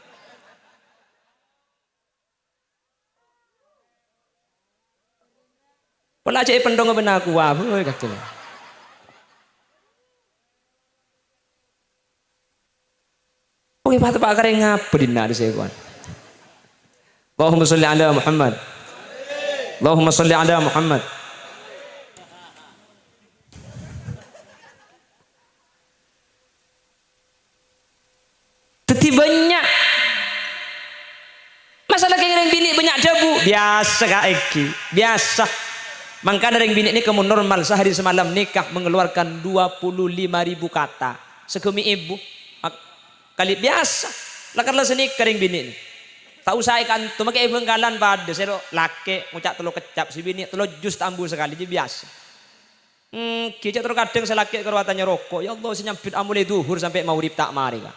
Wala cek pendong benaku wah, boy kacau. Oke, pak kare ngapa dina di sekuan. Allahumma sholli ala Muhammad. Allahumma sholli ala Muhammad. Teti banyak. Masalah kayak bini banyak debu biasa kak Eki, biasa. Maka dari bini ini kamu normal sehari semalam nikah mengeluarkan 25.000 kata segemi ibu kali biasa lakarlah senikah dari bini ini tak usah ikan tuh makai ibu enggalan pada saya laki ngucap telo kecap si bini telo jus tambu sekali jadi biasa kita terkadang saya laki keruatannya rokok ya Allah saya nyampit amulai duhur sampai mau tak mari kak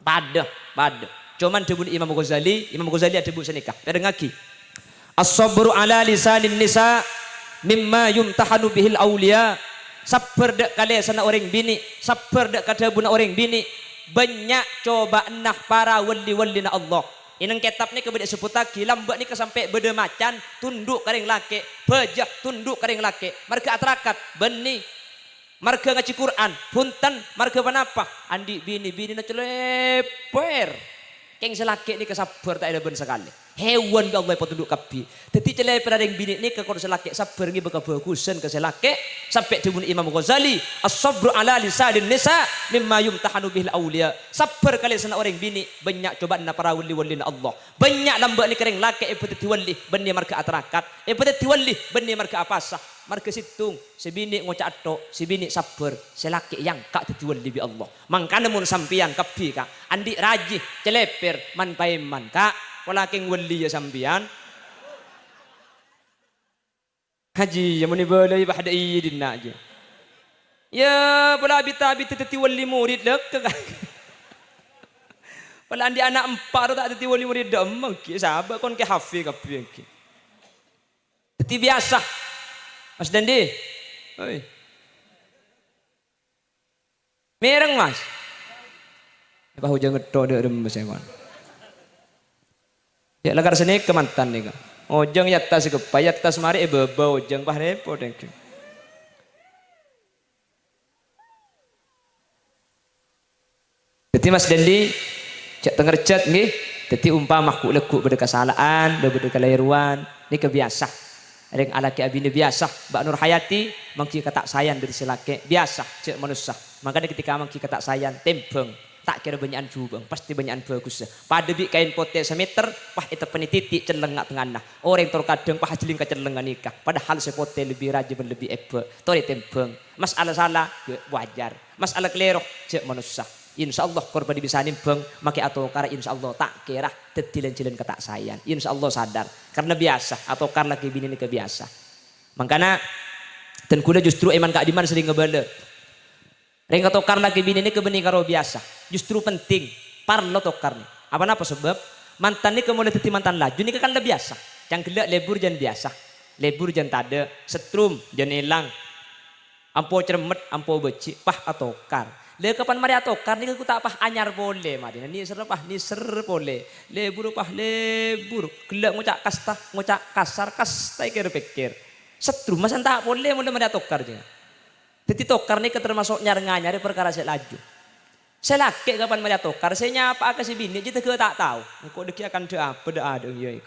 pada cuman debu Imam Ghazali ada debu senikah ada ngaki as-sabru ala lisanin nisa mimma yumtahanu bihil awliya sabar dek kalian sana orang bini sabar dek kadabuna orang bini banyak coba nah para wali-wali na Allah inang kitab ni kebedak seputaki lambak ni kesampai beda macan tunduk kering laki bejak tunduk kering laki mereka aterakat benih mereka ngaji Quran punten mereka panapa andi bini na celeper keng selaki ni kesabar tak ada ben sekali hewan ya Allah petunduk kapi teti celai pada yang bini ni ke kor selaki sabar ngi beka bagusan ke selaki sampai dibun Imam Ghazali as-sabru ala lisanil nisa mimma yumtahanu bihil awliya sabar kali sana orang bini banyak cobaan na para wali-wali na Allah banyak lambak ni kering laki ipeteti wali benih marka aterakat ipeteti wali benih marka apasah marka situng si bini ngocak atok si bini sabar selaki yang kak teti wali bi Allah mangkana mun sampian kapi kak andi raji celeper man paiman kak walaking wali ya sampian haji yang muni balai bahada idin aja ya pula abit teti wali murid lek pula andi anak empat tak teti wali murid dah mangki sahabat kon ke hafiz kapi ki teti biasa Mas Dandi oi mereng mas apa hujan ngedo de remes emang ya lagar sini kemantan nih kan ojeng yatta si kepa yatta semari beba ojeng bah repot deng jadi Mas Dendi cak tengercet nih jadi umpamah ku lekuk beda kesalahan beda kelahiruan ini kebiasa reng alaki abine biasa Mbak Nur Hayati mangki kata sayan dari selake biasa cek manusia makanya ketika mangki kata sayan tempeng tak kira banyakan jubang pasti banyakan bagus pada bi kain pote semeter pah itu penititi celengak tengah orang terkadang pah jeling ke celengan nikah padahal sepote lebih rajin lebih ebe tori tempeng masalah salah wajar masalah keliru cek manusia insyaallah korban bisa nimbang maki atau karena insyaallah tak kira tetilen-tilen ketak sayan insyaallah sadar karena biasa atau karena kebini ini kebiasa makanya dan kuda justru iman kak diman sering ngebale ring tokar lagi bini ini kebening karo biasa justru penting parlo tokar nih apa sebab mantan ini kemudian teti mantan laju ini kan lebih biasa yang gelak lebur jangan biasa lebur jangan tade setrum jangan hilang ampo cermet ampo beci pah atokar le kapan mari atokar nih aku tak pah anyar boleh mari ni ser pah ni ser boleh lebur pah lebur gelak ngucak kasta ngucak kasar kasta kira pikir setrum mas tak boleh mulai mari atokar jangan jadi tokar ini termasuk nyari perkara saya laju. Saya laki kapan melihat tokar, saya nyapa ke si bini, jadi ke tak tahu. Engkau deki akan doa ya.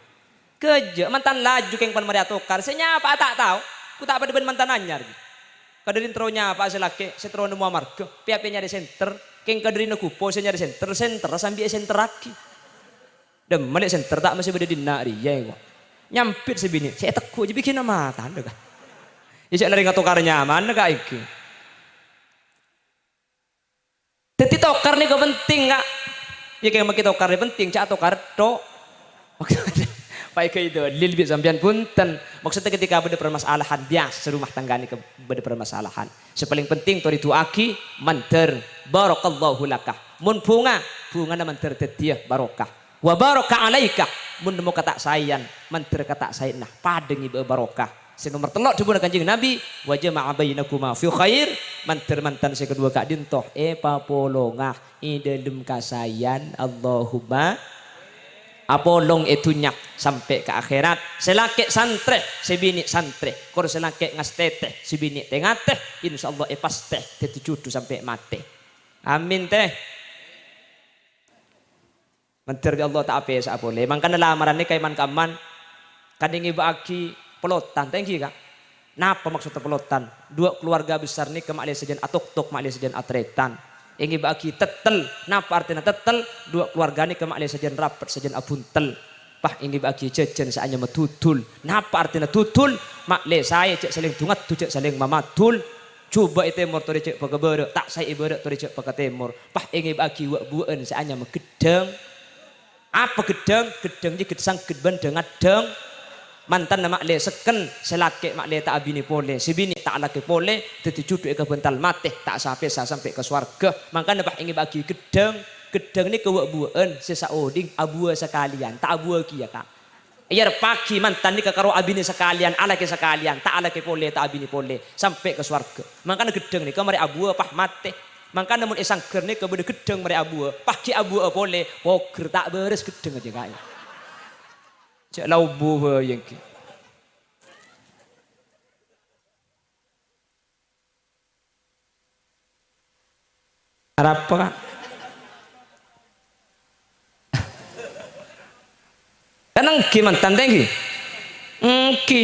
Kerja mantan laju yang pan melihat tokar, saya nyapa tak tahu. Ku tak pada mantan anyar. Kaderin tro nyapa saya laki, saya tro nemu marga, piap nyari center, keng kaderin kupo saya nyari center sambil center lagi. Dem malik center tak masih beda di nari ya kok. Nyampit sebini, saya teku aja bikin nama tanda kan. Ya lari ngatokar nyaman kak iki. Jadi tokar nih penting kak. Ya kayak makin tokar nih penting, cak tokar to. Pak itu lilbit sampean punten. Maksudnya ketika ada permasalahan biasa rumah tangga ini ada permasalahan. Sepaling penting tori aki manter barakallahu lakah. Mun bunga na manter tetiah barokah. Wa barokah alaika. Mun mau kata sayan manter kata sayan nah padengi barokah. Nomor telok dibuat kanjeng Nabi wa jama'a bainakuma fi khair manter mantan kedua kak dintoh papolongah idalem kasayan Allahumma apolong etunyak sampai ke akhirat selake santre sebini santre kor selake ngastete sebini tengate insyaallah paste teti cudu sampai mati amin teh manter Allah tak apa sa boleh mangkana lamaran ni kay man kaman kadingi baki pelotan tengki kak napa maksudnya pelotan dua keluarga besar ni ke makle sejen atok-tok makle sejen atretan ingi baki tetel napa artinya tetel dua keluarga ni ke makle sejen rapat sejen abuntel pah ingi baki cecen saanya metutul napa artinya tutul makle saya cek saling tungat tu cek saling mamatul coba itu timur tu cek pagabere tak saya ibere tu cek pagatemur pah ingi baki wa buan saanya megedeng apa gedeng gedeng je gedang gedban dengan deng mantan nama le seken selake mak le tak abini pole sibini tak laki pole teti cudu ke bental mate tak sampai ke swarga makanya pak ingin bagi gedeng ni kewabuan sesaoding abua sekalian tak abua kia kak iya pagi mantan ni karo abini sekalian alake sekalian tak alake pole tak abini pole sampai ke swarga makanya gedeng ni kemari abua pah mate makanya mun esang ker ni kebede gedeng mari abua pagi abua pole poker tak beres gedeng aja kak cek laubu yang ki apa kak kanang ki mantan tinggi ki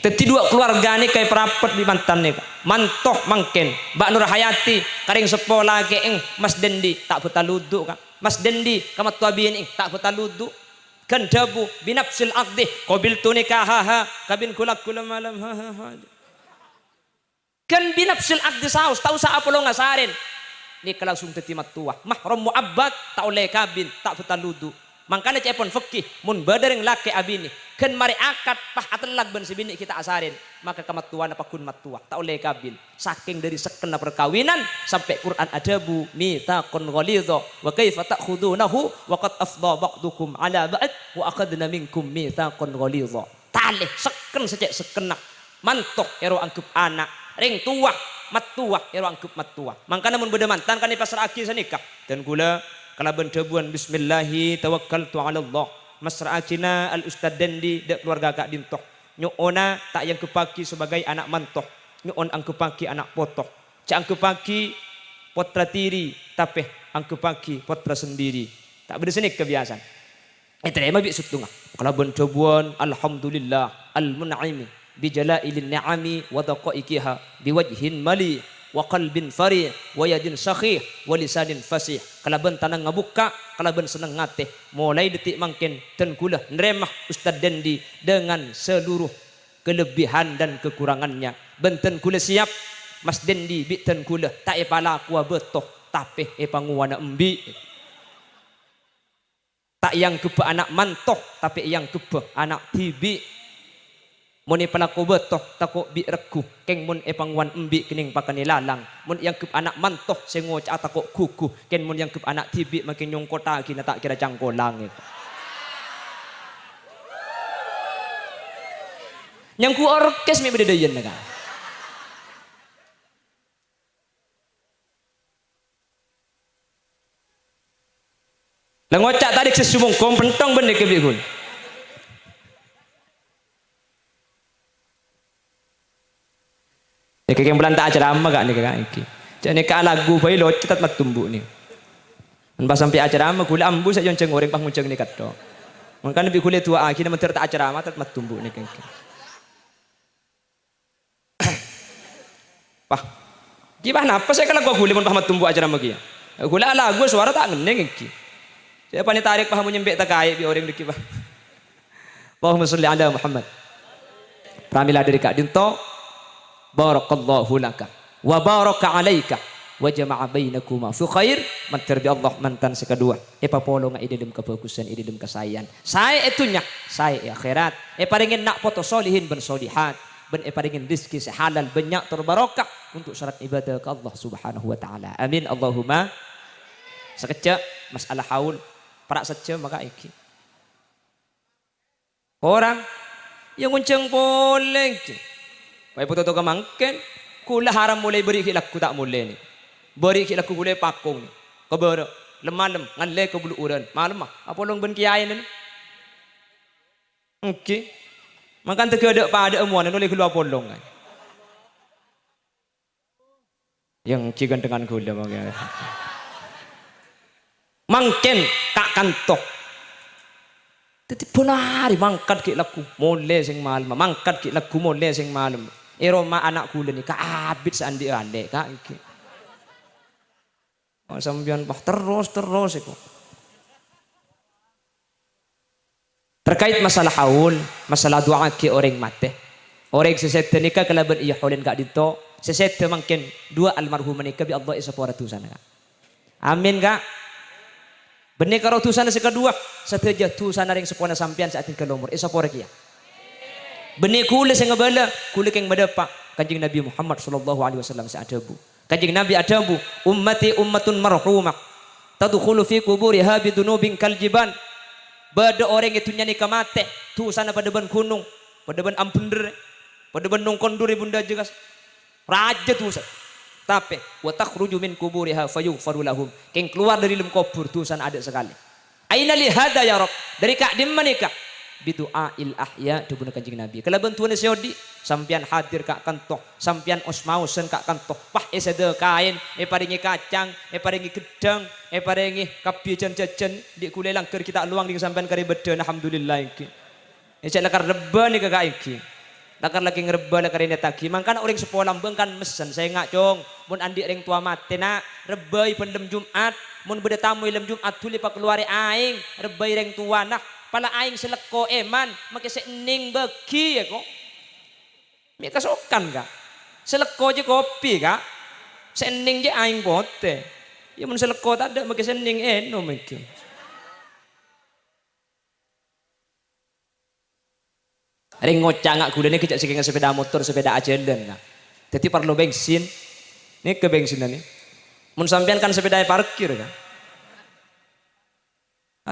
teti dua keluarga ni kayak perapat di mantan ni mantoh mangken Mbak Nur Hayati karing sepola ke Mas Dendi tak betaludu kak Mas Dendi kamat tuabin tak betaludu kan dabu binafsil aqdi qabiltu nikahaha kabin kulak kula malam kan binafsil aqdi saus tahu sa apa lo ngasarin ni langsung teti matua mahram muabbad tak oleh kabin tak betaludu makanya cepon fikih mun badereng laki abini kan mari akad pah atelag ban sibini kita asarin maka kematuan apa kun matua tak oleh kabin saking dari sekena perkawinan sampai Quran adabu mitsaqun ghalidha wa kaifa ta'khudunahu wa qad afdha ba'dukum ala ba'd wa akhadna minkum mitsaqun ghalidha talih seken secek sekena mantok ero angkup anak ring tua matua ero angkup matua makanya mun beda mantan kan pasar aki sanikah dan gula kalaban debuan bismillahi tawakkaltu ala Allah masra'akina al ustad Dendi dek keluarga kak dintoh nyuona tak yang kepaki sebagai anak mantoh nyuon ang kepaki anak potoh cak ang kepaki potra tiri tapi ang kepaki potra sendiri tak berseni kebiasaan terima bi sutungah kalaban debuan alhamdulillah al mun'imi bi jalailin ni'ami wa daqaiqiha bi wajhin mali wa qalbin fari wa yadin sakhih wa lisanin fasih kalaban tanang ngabuka kalaban seneng ngate mulai detik mangkin ten kula neremah Ustaz Dendi dengan seluruh kelebihan dan kekurangannya benten kula siap Mas Dendi biten kula tak epala kuah betoh tapi epanguana embi tak yang kepa anak mantoh tapi yang kepa anak tibi muni pelaku betoh takut bi reku keng mun epangwan embi kening pakani lalang mun yang kep anak mantoh sengoc takut kuku ken mun yang kep anak tibi makin nyongkota kina tak kira cangkolang itu yang ku orkes mi beda yen kan lah ngocak tadi sesumung kom pentong bener ke bikun ni kakek belanta acara amma gak ni kakak iki jadi ka lagu bayi lo cetat mat tumbuh ni pas sampai acara amma kula ambu saja jonceng goreng pah munceng ni katto makanya lebih kula tua akhirnya mentir tak acara amma tat mat tumbuh ni kakek pah gimana apa saya kalau gua kula pun pah mat tumbuh acara amma ki kula lagu suara tak ngeneng iki Siapa ni tarik pahamu nyembek tak kaya bi orang dikit bah. Allahumma sholli ala Muhammad. Pramila dari Kak Dinto, barakallahu laka wa baraka alaika wa jama'a bainakuma fi khair, mantar bi Allah mantan sekadua. Epa polo nga idilem kebagusan, idilem kesayan. Saya itunya, saya akhirat. Paringin nak foto solihin ben solihat, ben paringin rizki sehalal banyak terbarokah untuk syarat ibadah ke Allah Subhanahu wa taala. Amin Allahumma. Sekejap masalah haul, para saja maka iki. Orang yang ngunceng boleh, baik betul betul kemangken, kula haram mulai beri khilaku tak mulai ni, beri khilaku boleh pakung, keber, lemalem, nganle ke bulu uran, malam mah, apa long ben kiai ni? Okey, makan terkadang pada emuan, noleh keluar polong kan, yang cigan dengan gula bagaimana? Mangken tak kantok. Tetapi bonari mangkat ki laku mole sing malam, mangkat ki laku mole sing malam. Eroma anak kula ni kaabit sandi ande ka iki. Oh sampeyan bah terus iku. Terkait masalah haul, masalah doa ki orang mate. Orang sesete nikah kalaban iya haulen kak dito, sesete mungkin dua almarhum nikah bi Allah isa poratusan ka. Amin kak. Benih karo tusan si kedua, setelah tusan ring sepona sampian saat ini kelomor, isa pore kia. Benih kule sing ngebala, kule keng badepak kanjeng Nabi Muhammad sallallahu alaihi wasallam saadabu. Kanjeng Nabi adabu, ummati ummatun marhumah, tadkhulu fi quburiha bidunubin kaljiban. Bada orang itu nyanyi kamate, tusan pada ban gunung, pada ban ampunder, pada ban nongkondur ibunda jegas. Raja tusan. Tapi wa takhruju min kuburiha fayughfaru lahum. Keng keluar dari dalam kubur tusan ada sekali. Aina li hada ya Rabb? Dari kak di manika? Bidu'ail ahya dibuna kanjeng Nabi. Kalau bantuan seodi sampian hadir kak kantoh, sampian osmausen kak kantoh. Pah esede kain, paringi kacang, paringi gedang, paringi kapi jajan di kule langker kita luang di sampean kari beden alhamdulillah iki. Cek lakar reba ni kakak iki. Lakar lagi ngereba lakar ini tagi. Mangkan orang sepolam bengkan mesen saya ngak cong. Mun andi ring tua mati nak rebai pendem Jumat. Mun beda tamu ilem Jumat tuli pak keluari aing rebai ring tua nak. Pala aing seleko eman make sening bagi ya kok. Mika sokan kak. Seleko je kopi kak. Sening je aing pote. Ya mun seleko tak ada make sening eno mungkin. Ring ngocak ngak kuda ni kejak sikeng sepeda motor sepeda ajalan kak. Jadi perlu bensin. Ini ke bensin nih. Mun sampean kan sepeda parkir kan.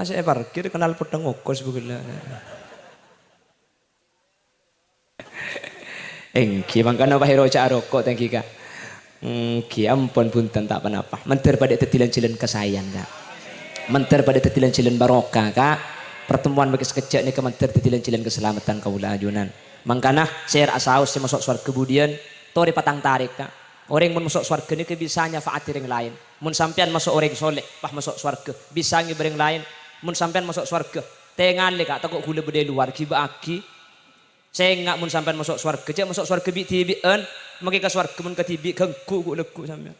Saya parkir kenal pedang ngokos begila. Engki mangkana bahiro cak rokok tengki kak. Engki ampun punten tak apa-apa. Menter pada tetilan-tilan kesayan kak. Menter pada tetilan-tilan barokah kak. Pertemuan bagi sekejap ni kementer tetilan-tilan keselamatan kaula ajunan. Mangkana share asaus si masuk suar kemudian tori patang tarik kak. Orang mun masuk surga ni kebisanya faati ring lain. Mun sampean masuk orang soleh, pah masuk surga. Bisa ngibereng lain. Mun sampean masuk surga, tengan le kak takut gula bede luar kiba aki. Saya ngak mun sampean masuk surga, cek masuk surga bi tibian, magi ka surga mun ka tibi gengku ku leku sampean.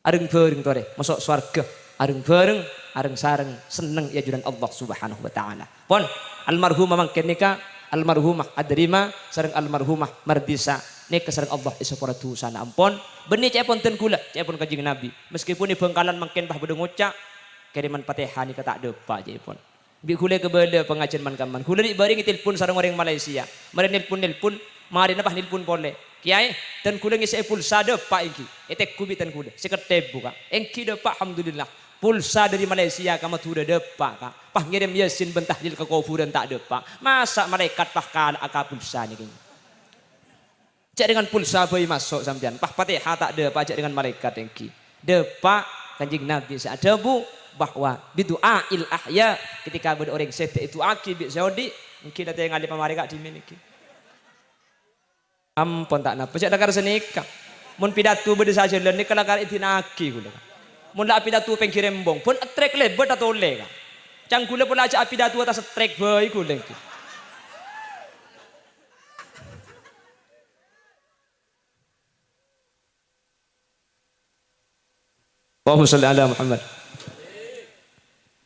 Areng bareng tore masuk surga, areng bareng, areng sareng seneng ya juran Allah Subhanahu wa taala. Pon almarhumah mangken nika, almarhumah adrima sareng almarhumah mardisa. Nek kesareng Allah isa para dosana ampun benih cek pun ten kula cek pun kanjeng Nabi meskipun ni bengkalan makin bah bede ngocak kiriman Fatihah ni kata depa je pun bi kula kebeda pengajian man kaman kula di baring telpon sareng orang Malaysia mari nelpon mari nabah nelpon pole kiai ten kula ngisi pulsa depa iki etek kubi ten kula seketep buka engki depa alhamdulillah pulsa dari Malaysia kamu tuh udah depa kak pah ngirim yasin bentahlil ke kufuran tak depa masa malaikat pah kala aka pulsa ni kini. Cek dengan pulsa bayi masuk sampean. Pah Fatihah tak ada pajak dengan malaikat engki. Depak kanjeng Nabi seadabu bahwa bidu'ail ahya ketika ada orang sete itu aki bi saudi engki datang ngali pamari kak dimin iki. Ampun tak napa cek dakar senika. Mun pidato bede saja len nika lakar itinaki kula. Mun la pidato pengkirembong pun trek lebet atau le kak. Cang kula pun aja pidato atas trek bayi kula engki. Allahumma sholli ala Muhammad.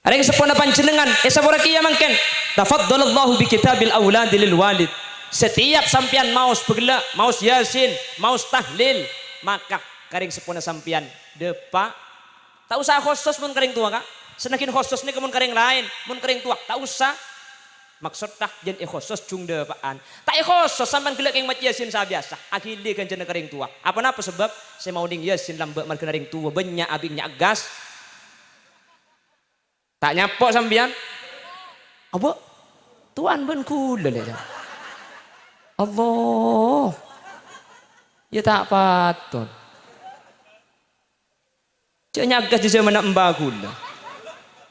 Ada yang sepona panjenengan, sabora kiya mangken. Tafaddalallahu bi kitabil auladi lil walid. Setiap sampian maus begela, maus yasin, maus tahlil, maka karing sepona sampian depa. Tak usah khusus mun karing tua kak. Senakin khusus ni kemun karing lain, mun karing tua tak usah. Maksud tak jen khusus cung depaan. Tak khusus sampean gelek yang mac yasin sa biasa. Akhirnya kan jen karing tua. Apa napa sebab saya mau ding yasin lambe mar karing tua banyak abingnya gas. Tak nyapok sampean. Apa? Tuan ben kula le. Allah. Ya tak patut. Cek nyagas di zaman mbak kula.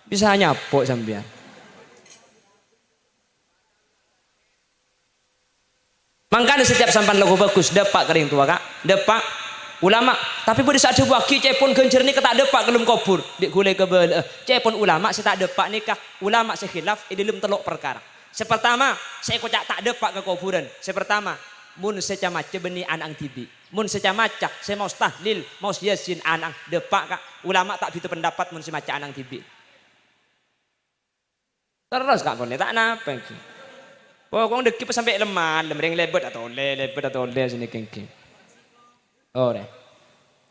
Bisa nyapok sampean. Makanya setiap sampan lagu bagus depak kering tua kak, depak ulama. Tapi pada saat sebuah ki cepon gencer ni ketak depak kelum kubur, dik gulai ke bel. Cepon ulama saya tak depak nikah, ulama saya khilaf dalam telok perkara. Sepertama saya kocak tak depak ke kuburan. Sepertama mun seca maca beni anang tibi, mun seca maca saya mau tahlil, mau yasin anang depak kak. Ulama tak itu pendapat mun semaca anang tibi. Terus kak boleh tak napa ki. Pokoknya deki pas sampai lemah, lemring lebet atau le sini kengki. Oh deh,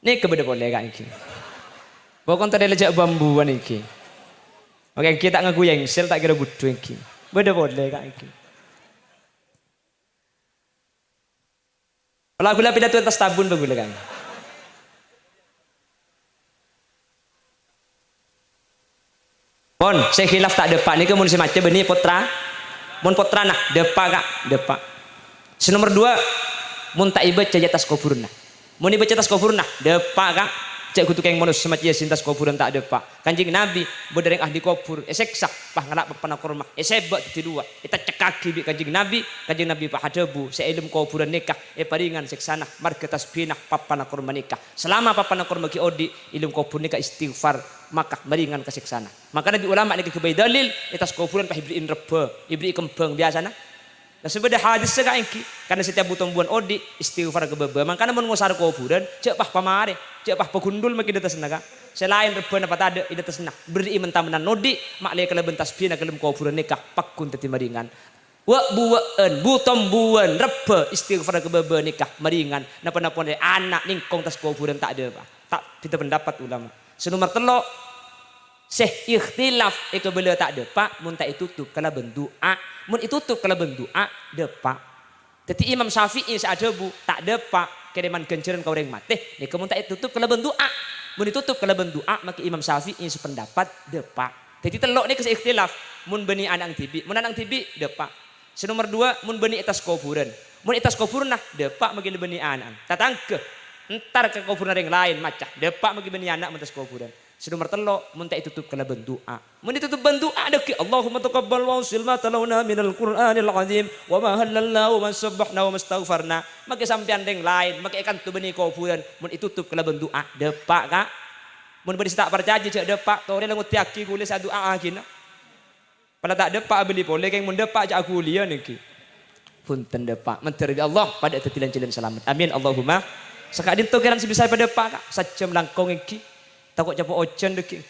ni kebeda boleh kak iki. Pokoknya tadi lejak bambuan iki. Oke kita ngaku yang sel tak kira butuh iki. Beda boleh kak iki. Kalau gula pidato atas tabun begula kan. Pon, saya khilaf tak depan ni kemun si macam benih putra. Mun putra nah depa kak depa. Nomor 2 mun tak ibaca atas kuburna. Mun ibaca atas kuburna depa kak. Cek kutuk yang manus semati yasin tas kuburan tak depa. Kanjeng Nabi berdereng ahli kubur. Seksak pah ngalak pepana kurma. Sebab itu dua. Kita cekaki bi kanjeng Nabi pak hadebu. Seilum kuburan nikah. Paringan seksana marga tasbinah papana kurma nikah. Selama papana kurma ki odi ilum kubur nikah istighfar maka meringan keseksana. Maka Nabi ulama ni kebai dalil atas kuburan pah ibriin rebe, ibri kembang biasa nah. Nah sebenarnya hadis segaingki karena setiap butuh buan odi istighfar ke bebe. Makanya mun ngusar kuburan cek pah pamare, cek pah pegundul maki detas naga. Selain rebe apa tade ida tesna. Beri mentamenan nodi maklai keleben tasbihna kelem kuburan nikah pakun teti meringan. Wa buan butom buan rebe istighfar ke bebe nikah meringan. Napa-napa anak ningkong tas kuburan tak ada pak. Tak kita pendapat ulama. Senomor telok Syekh ikhtilaf itu beliau tak depak mun tak itutup kala bendoa mun itutup kala bendoa depak. Jadi Imam Syafi'i seadebu tak depak kedeman genceran kau reng mate ni kemun tak itutup kala bendoa mun ditutup kala bendoa maka Imam Syafi'i sependapat depak. Jadi telok ni kesih ikhtilaf mun beni anang tibi mun anang tibi depak. Nomor 2 mun beni atas kuburan mun atas kuburan nah depak magi beni anang tatangke entar ke kuburan yang lain macah depak magi beni anak atas kuburan. Nomor telok mun tak tutup kala bendoa. Mun ditutup bendoa deki Allahumma taqabbal wa usil ma talawna minal Qur'anil azim wa ma halalna wa ma sabbahna wa mastaghfarna. Maka sampean deng lain, maka ikan tu beni kuburan mun ditutup kala bendoa depak kak. Mun beri tak percaya cek depak tore langut tiaki kulis doa agina. Pada tak depak beli boleh keng mun depak cak kuliah niki. Punten depak menteri Allah pada tetilan jalan selamat. Amin Allahumma. Sekadin tu kiran sebisa pada depak kak sajam langkong iki. Takut capok ojen deki.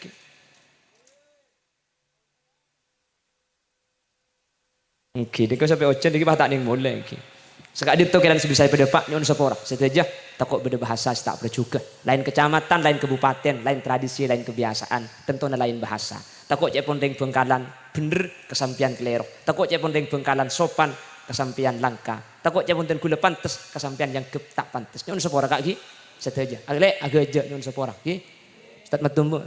Oke, dek sampai ojen deki bah tak ning mulai iki. Sekadip tu kiran sebisa pada pak nyon sepora. Seteja takut beda bahasa tak juga. Lain kecamatan, lain kabupaten, lain tradisi, lain kebiasaan, tentunya lain bahasa. Takut cek pondeng Bengkalan bener kesampian kelero. Takut cek pondeng Bengkalan sopan kesampian langka. Takut cek pondeng gula pantes kesampian yang tak pantes. Nyon sepora kak ki. Seteja. Agak aja nyon sepora ki. Tak matumbu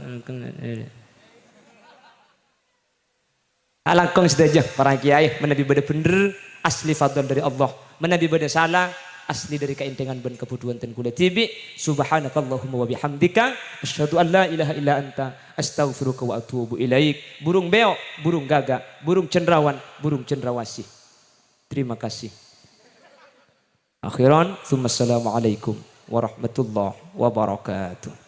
alangkong saja para kiai menabi beda bener asli fadl dari Allah menabi beda salah asli dari keintengan ben kebuduan ten kula tibi subhanakallahumma wa bihamdika asyhadu an la ilaha illa anta astaghfiruka wa atubu ilaik. Burung beo, burung gagak, burung cendrawan, burung cendrawasih. Terima kasih. Akhiran, assalamualaikum warahmatullahi wabarakatuh.